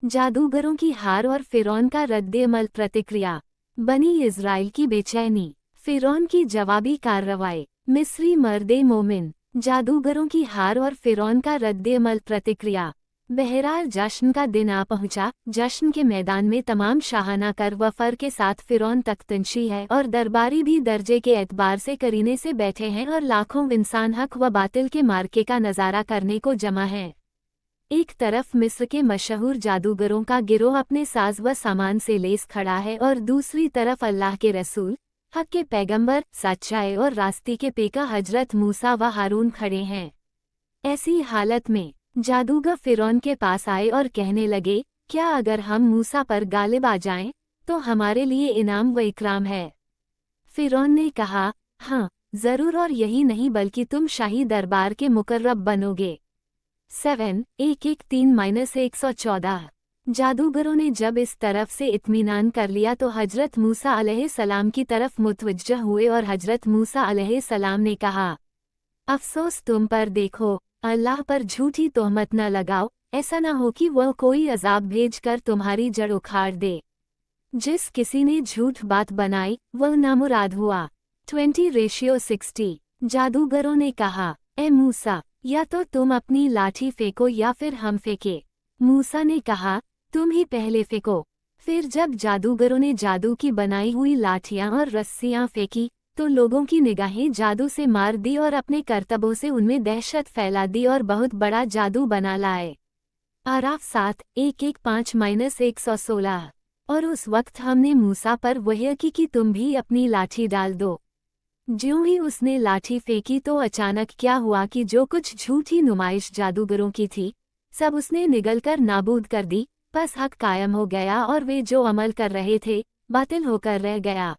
जादूगरों की हार और फिरौन का रद्द-ए-अमल। प्रतिक्रिया। बनी इजराइल की बेचैनी, फिरौन की जवाबी कार्रवाई। मिस्री मर्द-ए-मोमिन, जादूगरों की हार और फिरौन का रद्द-ए-अमल। प्रतिक्रिया। बहरहाल जश्न का दिन आ पहुंचा। जश्न के मैदान में तमाम शाहाना कर व फर के साथ फिरौन तख्तनशी है और दरबारी भी दर्जे के एतबार से करीने से बैठे हैं और लाखों इंसान हक व बातिल के मार्के का नज़ारा करने को जमा है। एक तरफ मिस्र के मशहूर जादूगरों का गिरोह अपने साज व सामान से लेस खड़ा है और दूसरी तरफ अल्लाह के रसूल, हक के पैगंबर, सच्चाई और रास्ते के पेका हजरत मूसा व हारून खड़े हैं। ऐसी हालत में जादूगर फिरौन के पास आए और कहने लगे, क्या अगर हम मूसा पर गालिब आ जाएं, तो हमारे लिए इनाम व इकराम है। फिरौन ने कहा, हाँ जरूर, और यही नहीं बल्कि तुम शाही दरबार के मुकर्रब बनोगे। 7:113-114। जादूगरों ने जब इस तरफ से इत्मीनान कर लिया तो हजरत मूसा अलैहिस्सलाम की तरफ मुतवज्जह हुए और हजरत मूसा अलैहिस्सलाम ने कहा, अफसोस तुम पर, देखो अल्लाह पर झूठी तोहमत न लगाओ, ऐसा न हो कि वह कोई अजाब भेज कर तुम्हारी जड़ उखाड़ दे। जिस किसी ने झूठ बात बनाई वह नामुराद हुआ। 20:60। जादूगरों ने कहा, ए मूसा, या तो तुम अपनी लाठी फेंको या फिर हम फेंके। मूसा ने कहा, तुम ही पहले फेंको। फिर जब जादूगरों ने जादू की बनाई हुई लाठियां और रस्सियां फेंकी तो लोगों की निगाहें जादू से मार दी और अपने करतबों से उनमें दहशत फैला दी और बहुत बड़ा जादू बना लाए। आराफ 7:115-116। और उस वक्त हमने मूसा पर वही की कि तुम भी अपनी लाठी डाल दो। ज्यों ही उसने लाठी फेंकी तो अचानक क्या हुआ कि जो कुछ झूठी नुमाइश जादूगरों की थी सब उसने निगलकर नाबूद कर दी। बस हक कायम हो गया और वे जो अमल कर रहे थे बातिल होकर रह गया।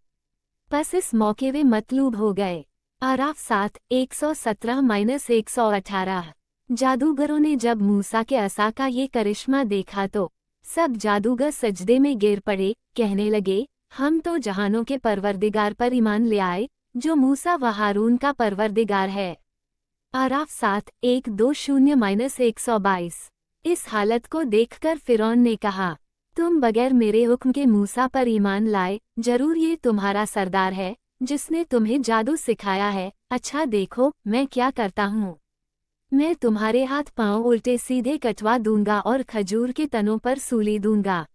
बस इस मौके वे मतलूब हो गए। आराफ 7:117-118। जादूगरों ने जब मूसा के असा का ये करिश्मा देखा तो सब जादूगर सजदे में गिर पड़े, कहने लगे, हम तो जहानों के परवरदिगार पर ईमान ले आए जो मूसा व हारून का परवरदिगार है। आराफ 7:120-122। इस हालत को देखकर फिरौन ने कहा, तुम बगैर मेरे हुक्म के मूसा पर ईमान लाए, जरूर ये तुम्हारा सरदार है जिसने तुम्हें जादू सिखाया है। अच्छा देखो मैं क्या करता हूँ, मैं तुम्हारे हाथ पांव उल्टे सीधे कटवा दूंगा और खजूर के तनों पर सूली दूंगा।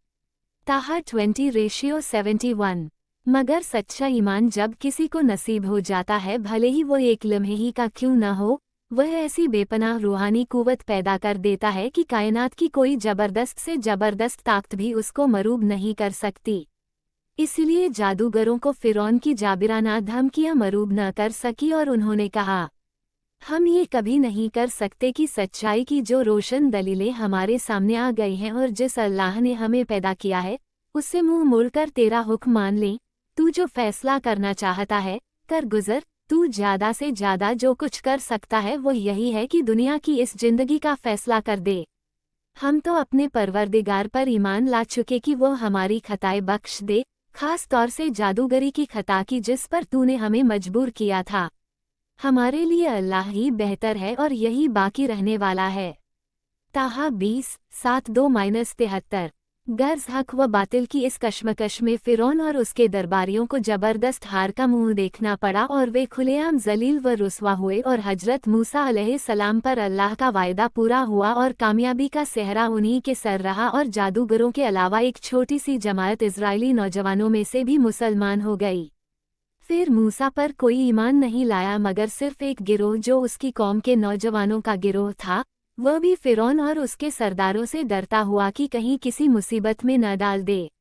ताहा 20:71। मगर सच्चा ईमान जब किसी को नसीब हो जाता है, भले ही वो एक लम्हे ही का क्यों न हो, वह ऐसी बेपनाह रूहानी कुव्वत पैदा कर देता है कि कायनात की कोई जबरदस्त से जबरदस्त ताकत भी उसको मरूब नहीं कर सकती। इसलिए जादूगरों को फिरौन की जाबिराना धमकियां मरूब न कर सकी और उन्होंने कहा, हम ये कभी नहीं कर सकते कि सच्चाई की जो रोशन दलीलें हमारे सामने आ गई हैं और जिस अल्लाह ने हमें पैदा किया है उससे मुंह मोड़कर तेरा हुक्म मान लें। तू जो फैसला करना चाहता है कर गुजर। तू ज्यादा से ज्यादा जो कुछ कर सकता है वो यही है कि दुनिया की इस जिंदगी का फैसला कर दे। हम तो अपने परवरदिगार पर ईमान ला चुके कि वो हमारी खताएं बख्श दे, खास तौर से जादूगरी की खता की जिस पर तूने हमें मजबूर किया था। हमारे लिए अल्लाह ही बेहतर है और यही बाकी रहने वाला है। ताहा 20:7-73। गर्ज हक व बातिल की इस कश्मकश में फिरौन और उसके दरबारियों को जबरदस्त हार का मुंह देखना पड़ा और वे खुलेआम जलील व रुस्वा हुए और हजरत मूसा अलैहिस्सलाम पर अल्लाह का वायदा पूरा हुआ और कामयाबी का सेहरा उन्हीं के सर रहा और जादूगरों के अलावा एक छोटी सी जमात इजरायली नौजवानों में से भी मुसलमान हो गई। फिर मूसा पर कोई ईमान नहीं लाया मगर सिर्फ एक गिरोह जो उसकी कौम के नौजवानों का गिरोह था, वह भी फिरौन और उसके सरदारों से डरता हुआ कि कहीं किसी मुसीबत में न डाल दे।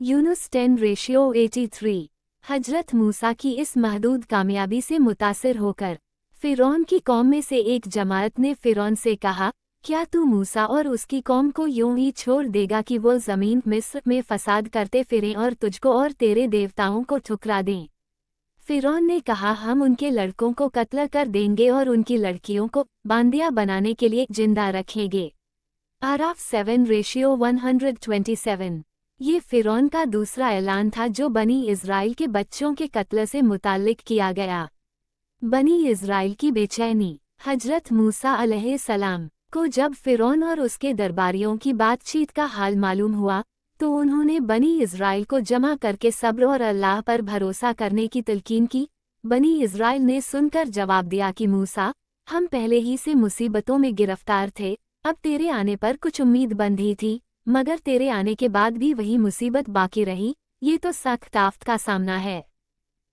यूनुस 10:83। हजरत मूसा की इस महदूद कामयाबी से मुतासिर होकर फिरौन की कौम में से एक जमात ने फिरौन से कहा, क्या तू मूसा और उसकी कौम को यूं ही छोड़ देगा कि वो ज़मीन मिस्र में फसाद करते फिरें और तुझको और तेरे देवताओं को ठुकरा दें? फिरौन ने कहा, हम उनके लड़कों को कत्ल कर देंगे और उनकी लड़कियों को बांदिया बनाने के लिए जिंदा रखेंगे। आराफ 7:127। ये फिरौन का दूसरा ऐलान था जो बनी इज़राइल के बच्चों के कत्ल से मुताल्लिक किया गया। बनी इज़राइल की बेचैनी। हजरत मूसा अलैहिस्सलाम को जब फिरौन और उसके दरबारियों की बातचीत का हाल मालूम हुआ तो उन्होंने बनी इज़राइल को जमा करके सब्र और अल्लाह पर भरोसा करने की तलकीन की। बनी इज़राइल ने सुनकर जवाब दिया कि मूसा, हम पहले ही से मुसीबतों में गिरफ्तार थे, अब तेरे आने पर कुछ उम्मीद बंधी थी, मगर तेरे आने के बाद भी वही मुसीबत बाकी रही, ये तो सख्त आफत का सामना है।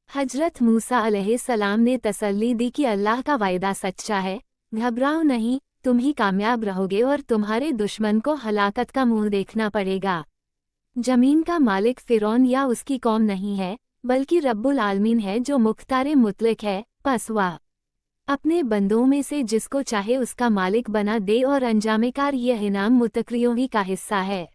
हजरत मूसा अलैहिस्सलाम ने तसल्ली दी कि अल्लाह का वायदा सच्चा है, घबराओ नहीं, तुम ही कामयाब रहोगे और तुम्हारे दुश्मन को हलाकत का मुंह देखना पड़ेगा। जमीन का मालिक फिरौन या उसकी कौम नहीं है, बल्कि रब्बुल आलमीन है जो मुख्तार मुतलक है। बस वह अपने बंदों में से जिसको चाहे उसका मालिक बना दे और अंजामेकार यह इनाम मुतकरियों ही का हिस्सा है।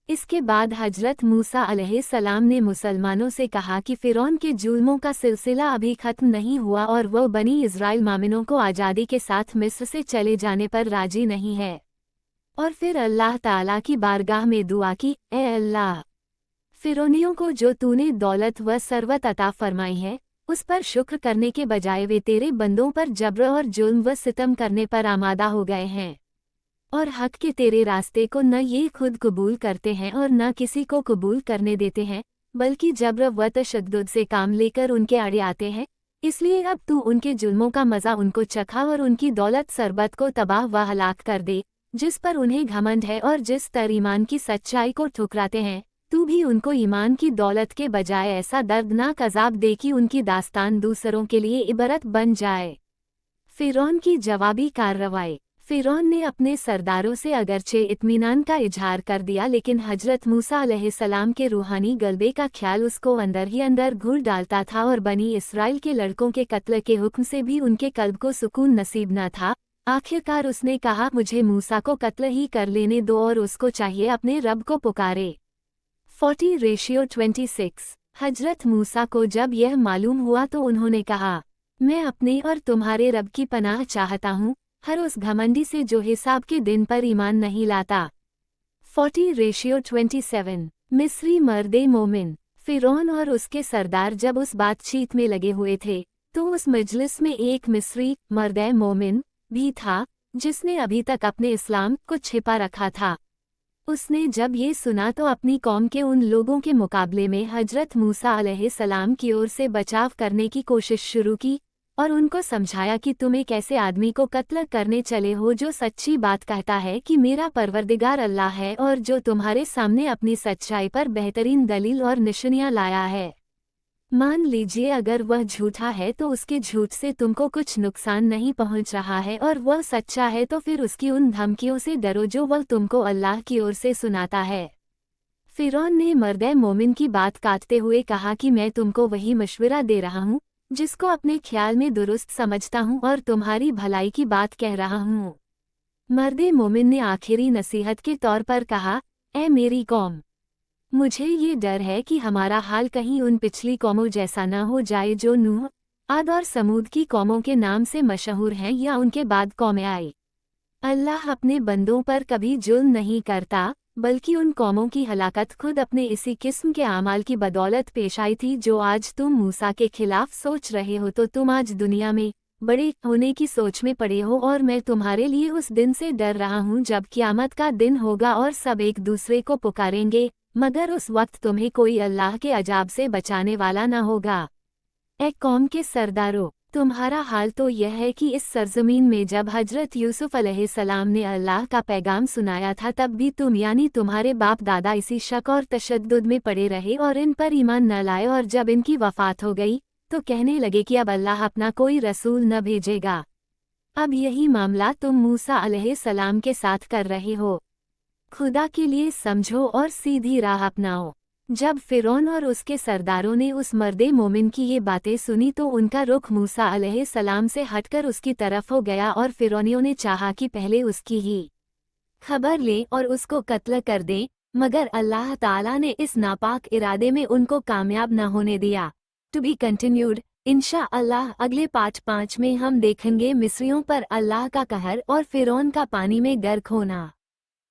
इसके बाद हजरत मूसा अलैहिस्सलाम ने मुसलमानों से कहा कि फिरौन के जुल्मों का सिलसिला अभी खत्म नहीं हुआ और वह बनी इज़राइल मामिनों को आज़ादी के साथ मिस्र से चले जाने पर राजी नहीं है। और फिर अल्लाह ताला की बारगाह में दुआ की, ए अल्लाह, फिरौनियों को जो तूने दौलत व सरवत अता फरमाई है उस पर शुक्र करने के बजाय वे तेरे बंदों पर जबर और जुल्म व सितम करने पर आमादा हो गए हैं और हक के तेरे रास्ते को न ये खुद कबूल करते हैं और न किसी को कबूल करने देते हैं, बल्कि जबर व तशद्दुद से काम लेकर उनके आड़े आते हैं। इसलिए अब तू उनके जुल्मों का मज़ा उनको चखा और उनकी दौलत सरबत को तबाह व हलाक कर दे, जिस पर उन्हें घमंड है और जिस तर ईमान की सच्चाई को ठुकराते हैं। तू भी उनको ईमान की दौलत के बजाय ऐसा दर्दनाक अजाब दे कि उनकी दास्तान दूसरों के लिए इबरत बन जाए। फिरौन की जवाबी कार्रवाई। फिरौन ने अपने सरदारों से अगरचे इत्मीनान का इजहार कर दिया, लेकिन हजरत मूसा अलैहिस्सलाम के रूहानी गलबे का ख्याल उसको अंदर ही अंदर घुल डालता था और बनी इस्राइल के लड़कों के कत्ल के हुक्म से भी उनके कल्ब को सुकून नसीब न था। आखिरकार उसने कहा, मुझे मूसा को कत्ल ही कर लेने दो और उसको चाहिए अपने रब को पुकारे। 40:26। हजरत मूसा को जब यह मालूम हुआ तो उन्होंने कहा, मैं अपने और तुम्हारे रब की पनाह चाहता हूँ, हर उस घमंडी से जो हिसाब के दिन पर ईमान नहीं लाता। 40:27। मिस्री मर्दे मोमिन। फिरौन और उसके सरदार जब उस बातचीत में लगे हुए थे तो उस मजलिस में एक मिस्री मर्दे मोमिन भी था जिसने अभी तक अपने इस्लाम को छिपा रखा था। उसने जब ये सुना तो अपनी कौम के उन लोगों के मुकाबले में हजरत मूसा अलैहिस्सलाम की ओर से बचाव करने की कोशिश शुरू की और उनको समझाया कि तुम एक ऐसे आदमी को कत्ल करने चले हो जो सच्ची बात कहता है कि मेरा परवरदिगार अल्लाह है और जो तुम्हारे सामने अपनी सच्चाई पर बेहतरीन दलील और निशानियां लाया है। मान लीजिए अगर वह झूठा है तो उसके झूठ से तुमको कुछ नुकसान नहीं पहुंच रहा है, और वह सच्चा है तो फिर उसकी उन धमकियों से डरो जो वह तुमको अल्लाह की ओर से सुनाता है। फिरौन ने मर्दे मोमिन की बात काटते हुए कहा कि मैं तुमको वही मशवरा दे रहा हूँ जिसको अपने ख्याल में दुरुस्त समझता हूँ और तुम्हारी भलाई की बात कह रहा हूँ। मर्दे मोमिन ने आखिरी नसीहत के तौर पर कहा, ए मेरी कौम, मुझे ये डर है कि हमारा हाल कहीं उन पिछली कौमों जैसा न हो जाए जो नूह, आद और समूद की कौमों के नाम से मशहूर हैं या उनके बाद कौमें आई। अल्लाह अपने बंदों पर कभी जुल्म नहीं करता, बल्कि उन कौमों की हलाकत खुद अपने इसी किस्म के आमाल की बदौलत पेश आई थी जो आज तुम मूसा के खिलाफ सोच रहे हो। तो तुम आज दुनिया में बड़े होने की सोच में पड़े हो और मैं तुम्हारे लिए उस दिन से डर रहा हूँ जब क़यामत का दिन होगा और सब एक दूसरे को पुकारेंगे, मगर उस वक्त तुम्हें कोई अल्लाह के अजाब से बचाने वाला न होगा। ए कौम के सरदारों, तुम्हारा हाल तो यह है कि इस सरजमीन में जब हजरत यूसुफ अलैहिस्सलाम ने अल्लाह का पैगाम सुनाया था तब भी तुम यानी तुम्हारे बाप दादा इसी शक और तशद्दुद में पड़े रहे और इन पर ईमान न लाए, और जब इनकी वफात हो गई तो कहने लगे कि अब अल्लाह अपना कोई रसूल न भेजेगा। अब यही मामला तुम मूसा अलैहिस्सलाम के साथ कर रहे हो। खुदा के लिए समझो और सीधी राह अपनाओ। जब फिरौन और उसके सरदारों ने उस मर्दे मोमिन की ये बातें सुनी तो उनका रुख मूसा अलैहिस्सलाम से हटकर उसकी तरफ हो गया और फिरौनियों ने चाहा कि पहले उसकी ही खबर ले और उसको कत्ल कर दें, मगर अल्लाह ताला ने इस नापाक इरादे में उनको कामयाब न होने दिया। To be continued. इंशाअल्लाह अगले पार्ट 5 में हम देखेंगे मिस्रियों पर अल्लाह का कहर और फिरौन का पानी में गर्क होना।